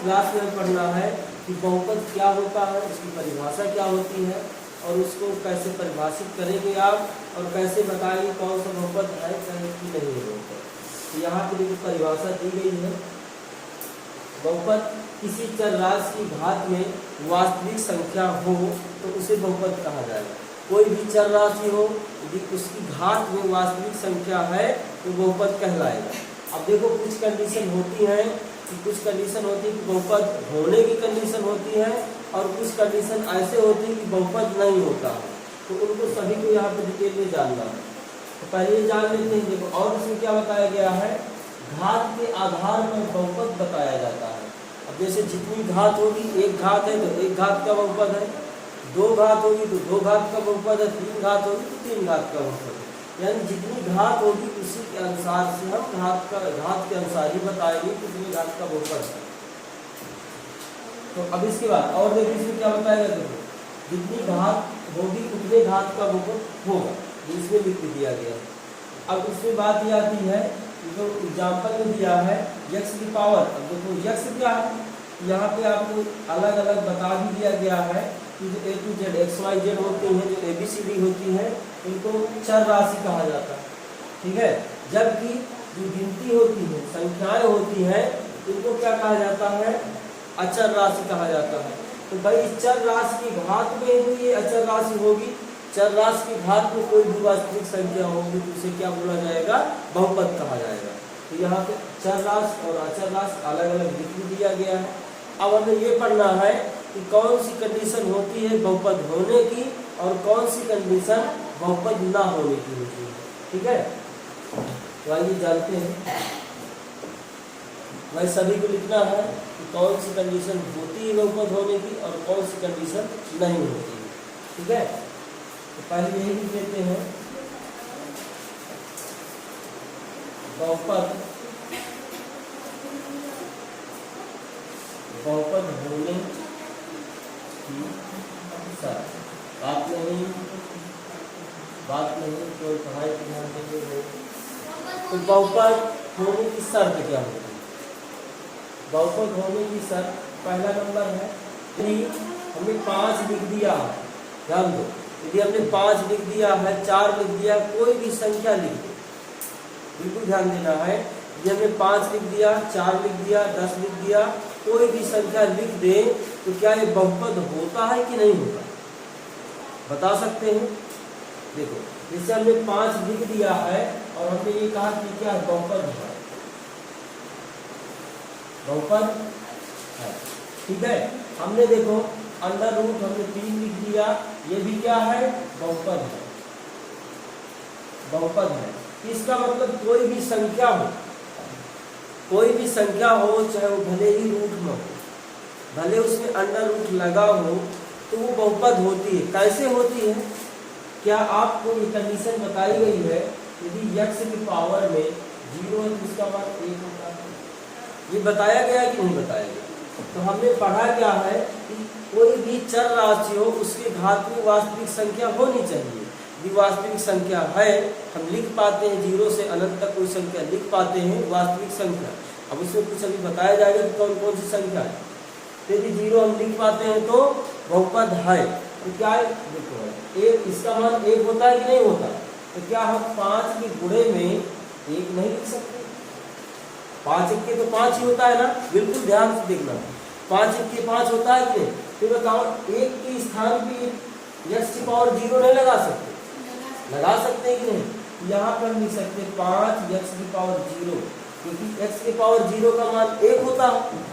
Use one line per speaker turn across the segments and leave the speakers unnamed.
Class में पढ़ना है कि बहुपद क्या होता है, उसकी परिभाषा क्या होती है और उसको कैसे परिभाषित करेंगे आप और कैसे बताएंगे कौन सा बहुपद है कि नहीं है बहुपद। तो यहाँ पे देखिए परिभाषा दी गई है, बहुपद किसी चर राशि की घात में वास्तविक संख्या हो तो उसे बहुपद कहा जाएगा। कोई भी चर राशि हो यदि उसकी घात में वास्तविक संख्या है तो बहुपद कहलाएगा। अब देखो कुछ कंडीशन होती है कि कुछ कंडीशन होती है कि बहुपद होने की कंडीशन होती है और कुछ कंडीशन ऐसे होती है कि बहुपद नहीं होता है, तो उनको सभी को यहाँ पे डिटेल में जानना है। तो पहले जान लेते हैं। देखो और इसमें क्या बताया गया है, घात के आधार पर बहुपद बताया जाता है। अब जैसे जितनी घात होगी, एक घात है तो एक घात का बहुपद है, दो घात होगी तो दो घात का बहुपद है, तीन घात होगी तो तीन घात का बहुपद है। यानी जितनी घात होगी उसी के अनुसार से हम घात के अनुसार ही बताएंगे कितनी घात का बहुपद है। तो अब इसके बाद और देखिए इसमें क्या बताएगा, देखो जितनी घात होगी उतने घात का बहुपद होगा, इसमें लिख दिया गया। अब इसमें बात ये आती है जो एग्जाम्पल में दिया है यक्स की पावर। अब देखो यक्स क्या है, यहाँ पे आपको अलग अलग बता भी दिया गया है कि जो A to Z XYZ होती हैं, जो ABCD होती हैं, इनको चर राशि कहा जाता है, ठीक है। जबकि जो गिनती होती है, संख्याएं होती हैं, इनको क्या कहा जाता है, अचर राशि कहा जाता है। तो भाई इस चर राशि की घात में ही ये अचर राशि होगी। चर राशि की घात में कोई भी वास्तविक संख्या होगी तो उसे क्या बोला जाएगा, बहुपद कहा जाएगा। तो यहाँ पे चर राशि और अचर राशि अलग अलग लिख दिया गया है। अब हमें ये पढ़ना है कि कौन सी कंडीशन होती है बहुपद होने की और कौन सी कंडीशन बहुपद ना होने की होती है, ठीक है। तो आइए जानते हैं। भाई सभी को लिखना है कि कौन सी कंडीशन होती है बहुपद होने की और कौन सी कंडीशन नहीं होती है, ठीक है। तो पहले यही लिख लेते हैं, बहुपद होने की बात नहीं कोई पढ़ाई की ध्यान देंगे। तो बहुपद होने की शर्त क्या होती है, बहुपद होने की शर्त पहला नंबर है यदि हमने 5 लिख दिया है, ध्यान दो, यदि हमने 5 लिख दिया है, 4 लिख दिया, कोई भी संख्या लिख दो, बिल्कुल ध्यान देना है। यदि हमने 5 लिख दिया, 4 लिख दिया, 10 लिख दिया, कोई भी संख्या लिख दे तो क्या ये बहुपद होता है कि नहीं होता, बता सकते हैं। देखो जैसे हमने 5 लिख दिया है और हमने ये कहा कि क्या बहुपद है, बहुपद है, ठीक है। हमने देखो अंडर रूट हमने 3 लिख दिया, ये भी क्या है, बहुपद है, बहुपद है। इसका मतलब कोई भी संख्या हो, कोई भी संख्या हो, चाहे वो भले ही रूट में हो, भले उसमें अंडर रूट लगा हो, तो वो बहुपद होती है। कैसे होती है, क्या आपको ये कंडीशन बताई गई है, यदि यक्स की पावर में 0 है तो इसका मान 1 होता है, ये बताया गया कि नहीं बताया गया। तो हमने पढ़ा क्या है कि कोई भी चर राशि हो उसके घात में वास्तविक संख्या होनी चाहिए। यदि वास्तविक संख्या है, हम लिख पाते हैं 0 से अनंत तक कोई संख्या लिख पाते हैं वास्तविक संख्या। अब उसमें कुछ अभी बताया जाएगा कि कौन कौन सी संख्या है। यदि 0 हम लिख पाते हैं तो बहुपद है। तो क्या है, देखो एक इसका मान 1 होता है कि नहीं होता, तो क्या हम 5 के गुणे में 1 नहीं लिख सकते, 5 1 तो 5 ही होता है ना, बिल्कुल ध्यान से देखना, 5 1 5 होता है कि नहीं। तो बताओ 1 के स्थान पे यक्स की पावर 0 नहीं लगा सकते, लगा सकते हैं कि नहीं। यहाँ पर लिख सकते 5 यक्स की पावर 0, क्योंकि x की पावर 0 का मान 1 होता है।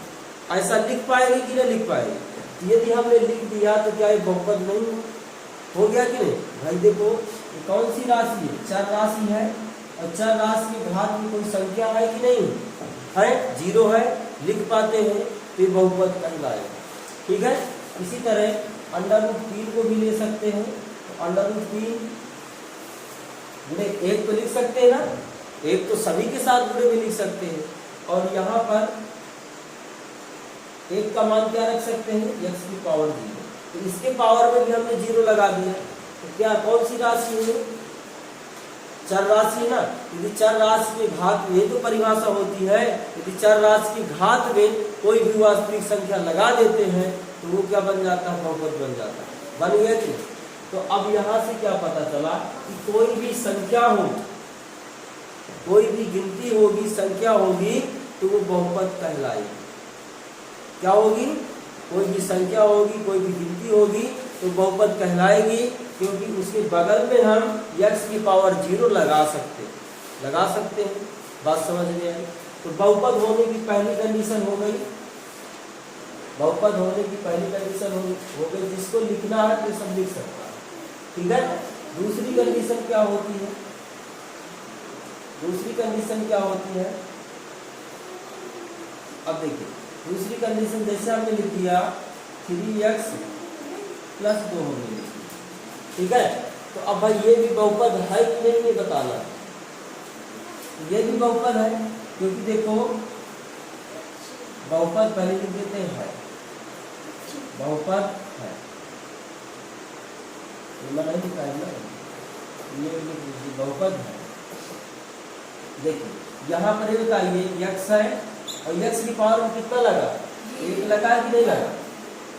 ऐसा लिख पाएंगे कि नहीं लिख पाएंगे। यदि हमने लिख दिया तो क्या ये बहुपद नहीं हो गया कि नहीं। भाई देखो ये कौन सी राशि है, चर राशि है, और चर राशि की घात में कोई संख्या है कि नहीं है, 0 है, लिख पाते हैं तो बहुपद कहलाएगा, ठीक है। इसी तरह अंडर रूट 3 को भी ले सकते हैं, तो अंडर रूट 3 गुणे 1 तो लिख सकते हैं ना, 1 तो सभी के साथ गुणे में लिख सकते हैं। और यहाँ पर 1 का मान क्या रख सकते हैं, x की पावर 0, तो इसके पावर में भी हमने 0 लगा दिया। तो क्या कौन सी राशि है, चर राशि ना। यदि चर राशि की घात में, ये तो परिभाषा होती है, यदि चर राशि की घात में कोई भी वास्तविक संख्या लगा देते हैं तो वो क्या बन जाता है, बहुपद बन जाता है। बन गया कि? तो अब यहाँ से क्या पता चला कि कोई भी संख्या हो, कोई भी गिनती होगी, संख्या होगी तो वो बहुपद कहलाएगी। क्या होगी? कोई भी संख्या होगी, कोई भी गिनती होगी तो बहुपद कहलाएगी, क्योंकि उसके बगल में हम x की पावर 0 लगा सकते हैं। बात समझ में आई? तो बहुपद होने की पहली कंडीशन हो गई, बहुपद होने की पहली कंडीशन हो गई। जिसको लिखना है तो सब लिख सकता है, ठीक है। दूसरी कंडीशन क्या होती है? दूसरी कंडीशन क्या होती है? अब देखिए, दूसरी कंडीशन जैसे हमने लिख दिया 3x + 2 हमने लिख दिया, ठीक है। तो अब भाई ये भी बहुपद है कि नहीं ये बताना है। ये भी बहुपद है, क्योंकि देखो बहुपद पहले लिख देते हैं, बहुपद है, ये नहीं लिखा है ना, ये लिख लीजिए बहुपद है। देखिए यहाँ पर ये बताइए x है और x की पावर में कितना लगा, 1 लगा कि नहीं लगा?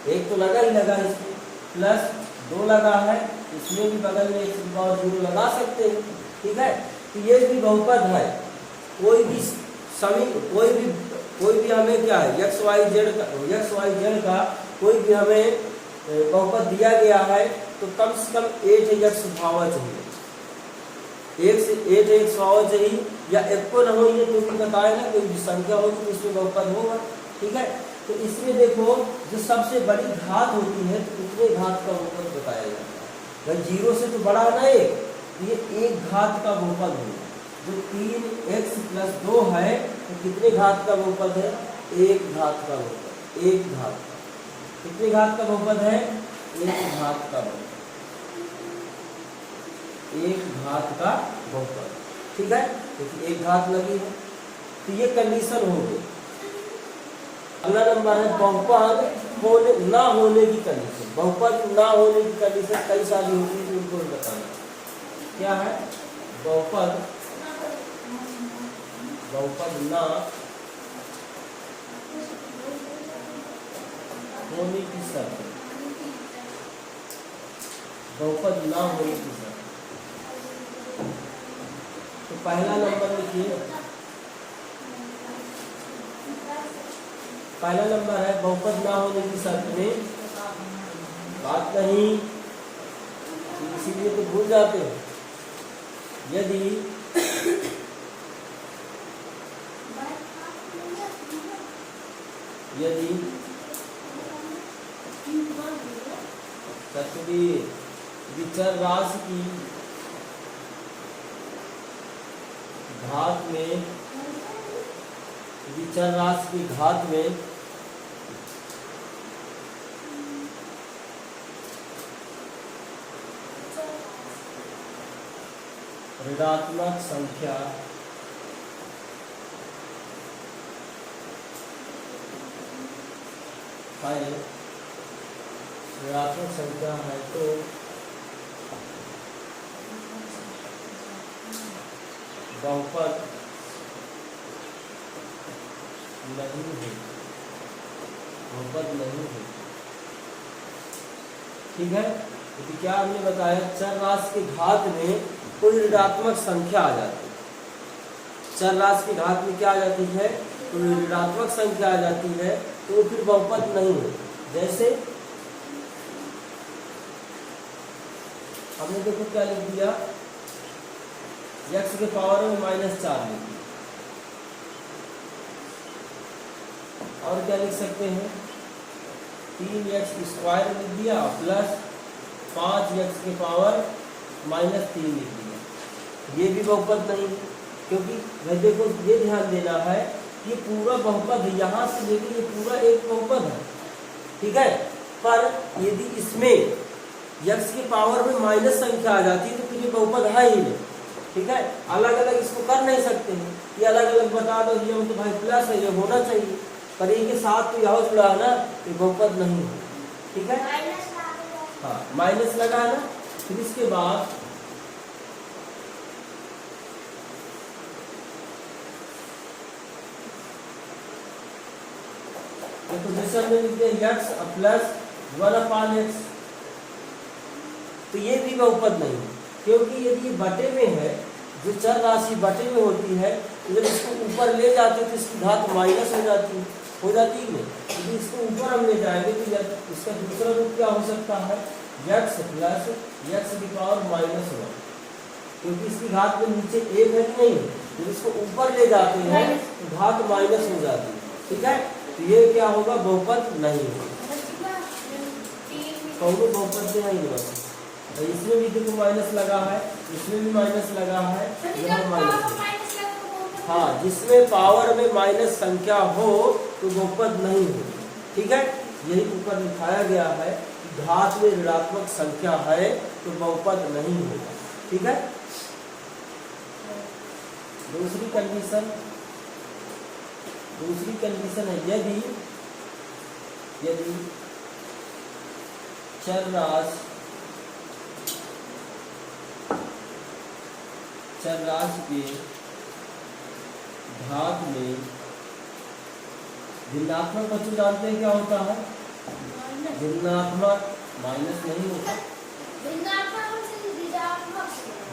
1 तो लगा ही लगा, इसमें प्लस 2 लगा है, इसमें भी बगल में x की पावर 0 लगा सकते हैं, ठीक है। तो ये भी बहुपद है। कोई भी सभी कोई भी हमें क्या है x y z का कोई भी हमें बहुपद दिया गया है तो कम से कम 8x भावा चाहिए, 1 से 8x भावा चाहिए, या एक को न हो ये तो भी बताए ना, कोई भी संख्या होगी तो इसमें बहुपद होगा, ठीक है। तो इसमें देखो जो सबसे बड़ी घात होती है तो उतने घात का बहुपद बताया जाता है। भाई 0 से तो बड़ा है ना ये 1 घात का बहुपद है। जो 3x + 2 है तो कितने घात का बहुपद है? 1 घात का बहुपद, 1 घात का। कितने घात का बहुपद है? 1 घात का बहुपद, 1 घात का बहुपद, ठीक है। क्योंकि 1 घात लगी है, तो ये कंडीशन हो गई। अगला नंबर है बहुपद ना होने की कंडीशन। बहुपद ना होने की कंडीशन कई सारी होती है, उनको बताना क्या है। बहुपद ना होने की शर्त, बहुपद ना होने की शर्त। तो पहला नंबर लिखिए, पहला नंबर है बहुपद ना होने की शर्त में बात नहीं, इसीलिए तो भूल जाते हैं। यदि विचर राशि की घात में, विचर राशि की घात में ऋणात्मक संख्या है, ऋणात्मक संख्या है तो बहुपद नहीं है, बहुपद नहीं है, ठीक है। तो क्या हमने बताया, चर राशि की घात में कोई ऋणात्मक संख्या आ जाती है। चर राशि की घात में क्या आ जाती है? कोई ऋणात्मक संख्या आ जाती है तो फिर बहुपद नहीं है। जैसे हमने देखो क्या लिख दिया, x के पावर में -4 लिख दिया, और क्या लिख सकते हैं 3x² लिख दिया प्लस 5x के पावर -3 लिख दिया। ये भी बहुपद नहीं है, क्योंकि भाई देखो ये ध्यान देना है, ये पूरा बहुपद है, यहाँ से लेकर ये पूरा एक बहुपद है, ठीक है। पर यदि इसमें x के पावर में माइनस संख्या आ जाती है तो फिर ये बहुपद है ही नहीं, ठीक है। अलग अलग इसको कर नहीं सकते हैं, ये अलग अलग बता दो, ये तो भाई प्लस है, ये होना चाहिए, पर इनके साथ तो यह जुड़ा है ना, ये बहुपद नहीं है, ठीक है। हाँ माइनस लगा है ना। फिर इसके बाद तो जैसे हमने लिख दिया x प्लस 1/x, तो ये भी बहुपद नहीं, क्योंकि यदि ये बटे में है, जो चर राशि बटे में होती है, तो जब इसको ऊपर ले जाते हैं तो इसकी घात माइनस हो जाती है नहीं। यदि इसको ऊपर हम ले जाएंगे तो इसका दूसरा रूप क्या हो सकता है, x प्लस x की पावर -1, क्योंकि इसकी घात में नीचे एक है कि नहीं, जब इसको ऊपर ले जाते हैं तो घात माइनस हो जाती है। ठीक है, तो ये क्या होगा, बहुपद नहीं होगा, कौनो बहुपद नहीं होगा। इसमें भी देखो माइनस लगा है, इसमें भी माइनस लगा है, यहाँ माइनस। हाँ, जिसमें पावर में माइनस संख्या हो तो बहुपद नहीं हो। ठीक है, यही ऊपर लिखाया गया है, घात में ऋणात्मक संख्या है तो बहुपद नहीं होगा। ठीक है, दूसरी कंडीशन है, यदि चर राशि के घात में भिन्नात्मक, बच्चों जानते हैं क्या होता है, भिन्नात्मक माइनस नहीं होता,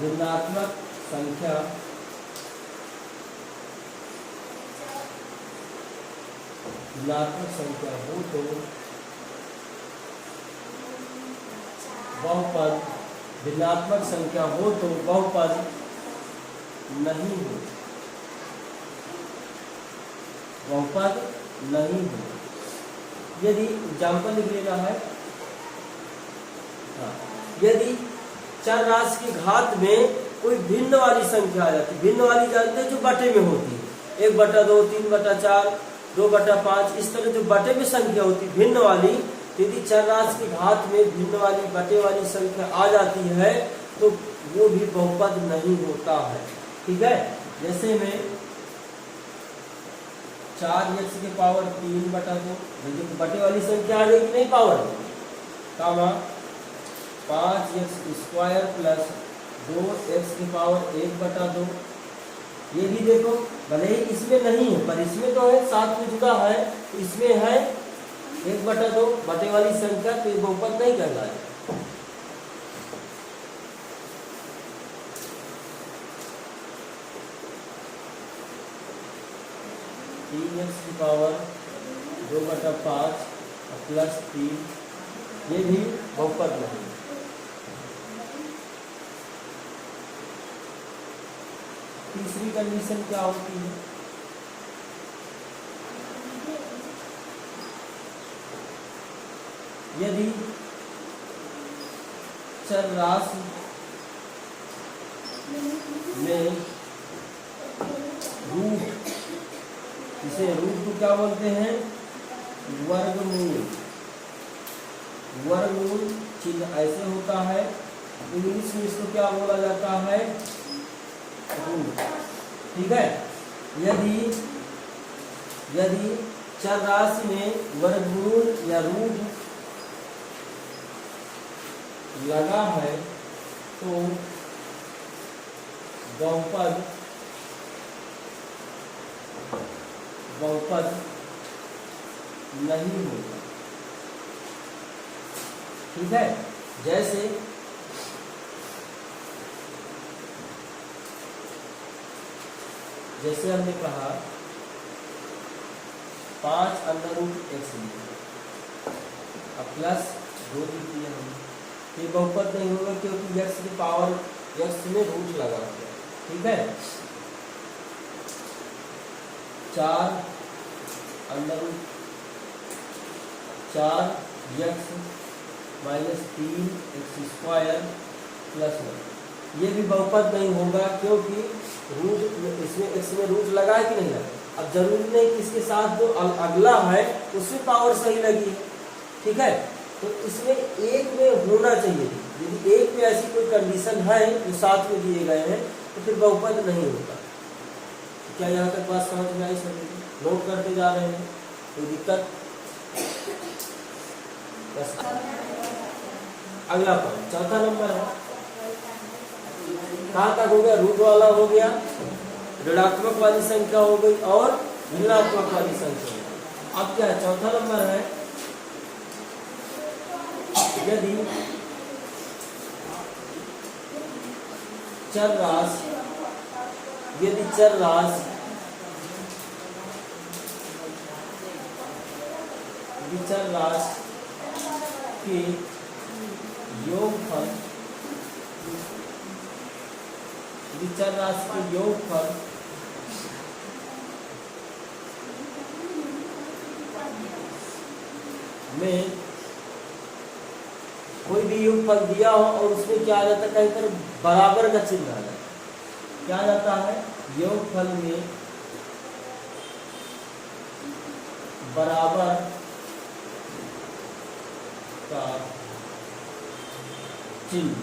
भिन्नात्मक संख्या हो तो बहुपद, भिन्नात्मक संख्या हो तो बहुपद नहीं हो, बहुपद नहीं हो। यदि एग्जाम्पल लिख लेना है, यदि चर राशि की घात में कोई भिन्न वाली संख्या आ जाती है, भिन्न वाली जानते हैं जो बटे में होती है, 1/2, 3/4, 2/5, इस तरह जो बटे में संख्या होती है भिन्न वाली, यदि चर राशि की घात में भिन्न वाली बटे वाली संख्या आ जाती है तो वो भी बहुपद नहीं होता है। ठीक है, जैसे में 4x की पावर 3/2, देखिए बटे वाली संख्या आ गई कि नहीं पावर, कामा 5x² प्लस 2x की पावर 1/2। ये भी देखो, भले ही इसमें नहीं है पर इसमें तो है, साथ में जुड़ा है, तो इसमें है 1/2 बटे वाली संख्या, तो ये बहुपद नहीं कहलाए। 3x की पावर 2/5 प्लस 3, ये भी बहुपद नहीं। तीसरी कंडीशन क्या होती है, यदि चर राशि में रूट, इसे रूट को क्या बोलते हैं, वर्गमूल, वर्गमूल चिन्ह ऐसे होता है, इंग्लिश में इसको क्या बोला जाता है, रूट। ठीक है, यदि चर राशि में वर्गमूल या रूट लगा है तो बहुपद नहीं होगा। ठीक है, जैसे हमने कहा 5√x अब प्लस 2 लिख दिया हमने, ये बहुपद नहीं होगा क्योंकि x की पावर x में रूट लगा हुआ है। ठीक है, 4√4x माइनस 3x² प्लस 1, ये भी बहुपद नहीं होगा क्योंकि रूट, इसमें x में रूट लगा है कि नहीं लगा। अब जरूरी नहीं कि इसके साथ जो अगला है उसमें पावर सही लगी है। ठीक है, तो इसमें एक में होना चाहिए, यदि एक में ऐसी कोई कंडीशन है जो साथ में दिए गए हैं तो फिर बहुपद नहीं होता। क्या यहाँ तक बात समझ में आई? सभी नोट करते जा रहे हैं, कोई दिक्कत? बस अगला पॉइंट, चौथा नंबर है, कहाँ तक हो गया? रूट वाला हो गया, ऋणात्मक वाली संख्या हो गई और ऋणात्मक वाली संख्या। अब क्या है, चौथा नंबर है यदि चर राशि के योगफल में कोई भी योगफल दिया हो और उसमें क्या आ जाता है, कहीं पर बराबर का चिन्ह आ जाता है। क्या आ जाता है, योगफल में बराबर का चिन्ह।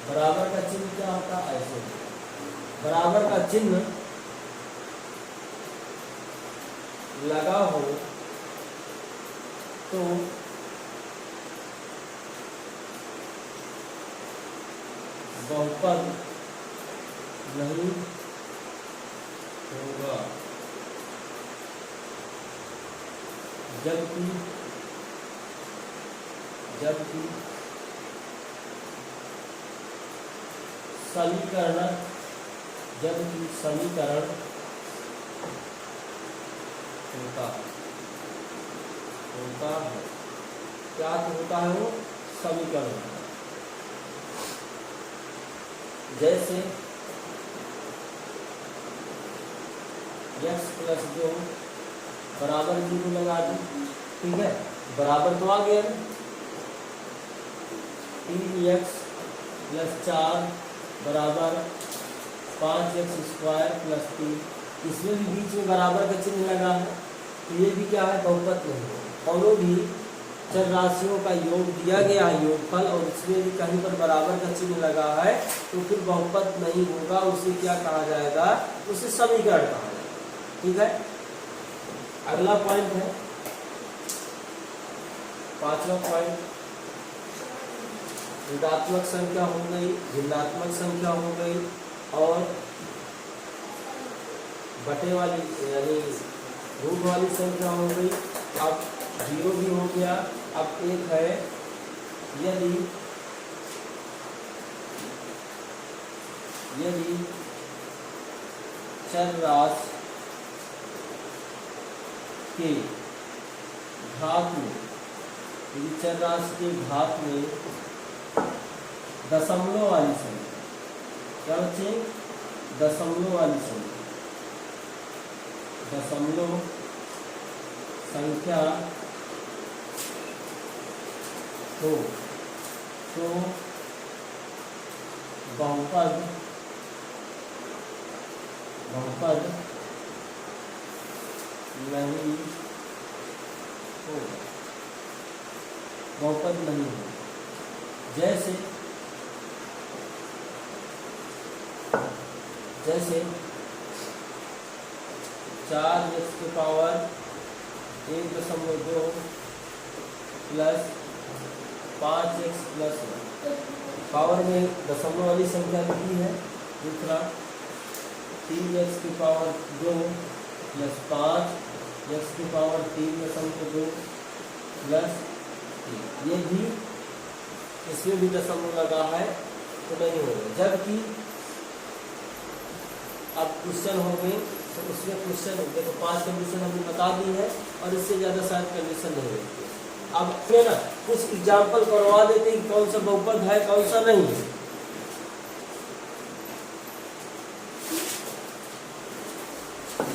बराबर का चिन्ह क्या होता है, ऐसे बराबर का चिन्ह लगा हो तो बहुपद नहीं होगा, जबकि समीकरण होता है। क्या होता है वो, समीकरण। जैसे x प्लस 2 बराबर 0 लगा दी, ठीक है, बराबर तो आ गया। 3x प्लस 4 बराबर 5x स्क्वायर प्लस 3, इसमें भी बीच में बराबर का चिन्ह लगा है, तो ये भी क्या है, बहुपद नहीं है। दोनों भी चर राशियों का योग दिया गया है योगफल, और इसमें भी कहीं पर बराबर का चिन्ह लगा है, तो फिर बहुपद नहीं होगा, उसे क्या कहा जाएगा, उसे समीकरण कहा जाएगा। ठीक है, अगला पॉइंट है, पांचवा पॉइंट, ऋणात्मक संख्या हो गई, भिन्नात्मक संख्या हो गई, और बटे वाली यानी रूट वाली संख्या हो गई। अब 0 भी हो गया। अब एक है यदि चर राशि के घात में, यदि चर राशि के घात में दशमलव वाली संख्या, क्या बच्चे, दशमलव वाली संख्या, दशमलव संख्या हो तो बहुपद नहीं होगा, बहुपद नहीं होगा। जैसे 4x की power 1.2 plus 5x plus 1, power में दशमलव वाली संख्या दी है। दूसरा 3x की पावर 2 प्लस 5x की पावर 3.2 प्लस 3, ये भी, इसमें भी दशमलव लगा है तो नहीं होगा। जबकि अब क्वेश्चन हो गए, तो उसमें क्वेश्चन देखो 5 कंडीशन हमने बता दी है, और इससे ज़्यादा शायद कंडीशन नहीं होती। अब फिर ना कुछ एग्जाम्पल करवा देते कि कौन सा बहुपद है कौन सा नहीं है।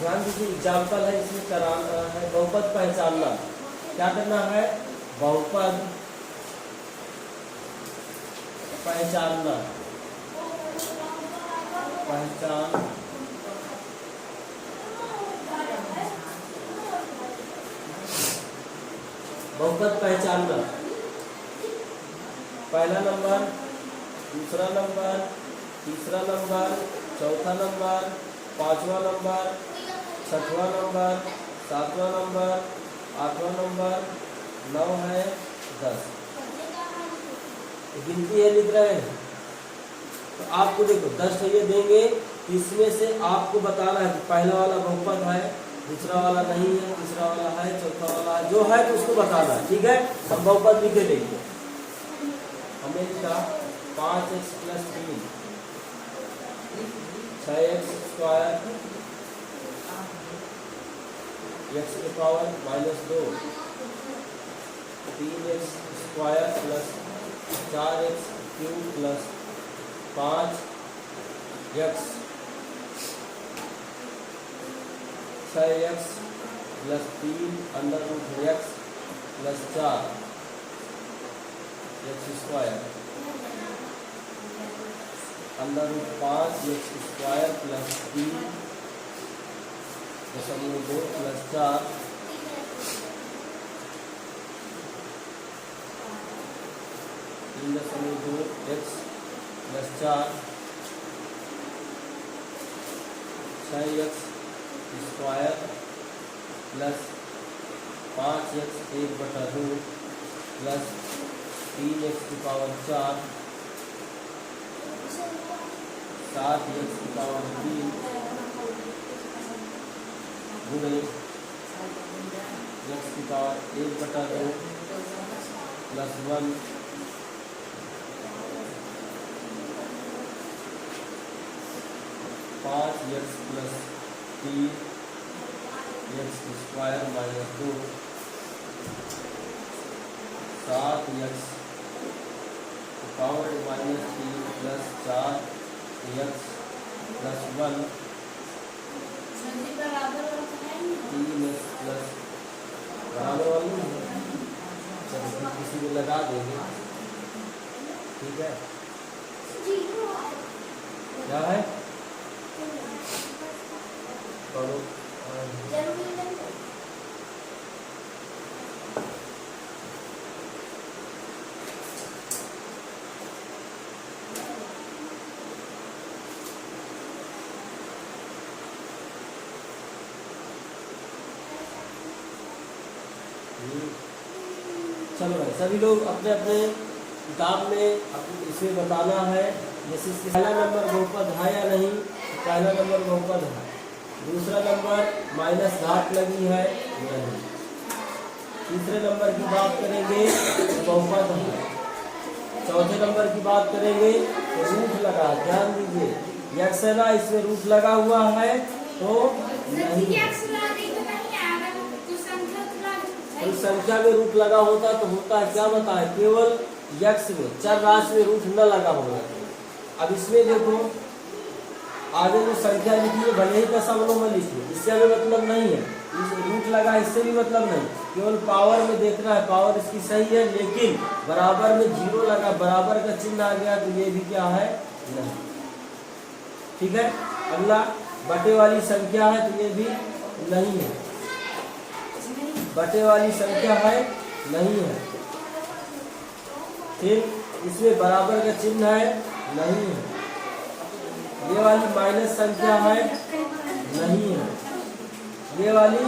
ध्यान दीजिए, एग्जाम्पल है, इसमें कराना है बहुपद पहचानना। क्या करना है, बहुपद पहचानना, पहचान बहुपद पहचानना। पहला नंबर, दूसरा नंबर, तीसरा नंबर, चौथा नंबर, पांचवा नंबर, छठवां नंबर, सातवां नंबर, आठवां नंबर, 9 है, 10। गिनती है, लिख रहे हैं। तो आपको देखो 10 ये देंगे, इसमें से आपको बताना है कि पहला वाला बहुपद है दूसरा वाला नहीं है, तीसरा वाला है, चौथा वाला है, जो है तो उसको बताना है। ठीक है, हम बहुपद लिखे देंगे। हमें लिखा 5x + 3 6x² x की power -2 3x² + 4x³ + 5x 6x + 3 √x + 4 x² √5 x² + 3 दशमलव 2 + 4 3.2 x + 4 6x² + 5x 1/2 + 3x की पावर 4 7x की पावर 3 गुणे x की पावर 1/2 + 1 5x + 3 x² - 2 7x की पावर -3 + 4x + 1 3x + बराबर वाली है। चलो किसी को लगा देंगे। ठीक है, क्या है पढ़ो। चलो भाई, सभी लोग अपने अपने किताब में इसे बताना है। जैसे पहला नंबर बहुपद है या नहीं, तो पहला नंबर बहुपद है। दूसरा नंबर माइनस घात लगी है नहीं। तीसरे नंबर की बात करेंगे तो बहुपद है। चौथे नंबर की बात करेंगे तो रूट लगा, ध्यान दीजिए यक्स है ना, इसमें रूट लगा हुआ है तो नहीं। तो संख्या में रूट लगा होता तो होता है क्या, बताए, केवल यक्स में चर राशि में रूट न लगा होगा। अब इसमें देखो आगे जो संख्या लिखी है भले ही दशमलव में लिखी, इससे हमें मतलब नहीं है। इस रूट लगा इससे भी मतलब नहीं, केवल पावर में देखना है, पावर इसकी सही है, लेकिन बराबर में 0 लगा, बराबर का चिन्ह आ गया तो ये भी क्या है, नहीं। ठीक है, अगला बटे वाली संख्या है तो ये भी नहीं है, बटे वाली संख्या है नहीं है। फिर इसमें बराबर का चिन्ह है नहीं है। ये वाली माइनस संख्या है नहीं है। ये वाली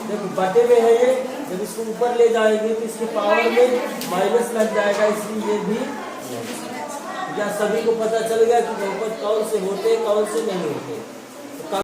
देखो बटे में है, ये जब इसको ऊपर ले जाएंगे तो इसके पावर में माइनस लग जाएगा, इसलिए ये भी। क्या सभी को पता चल गया कि बहुपद कौन से होते कौन से नहीं होते।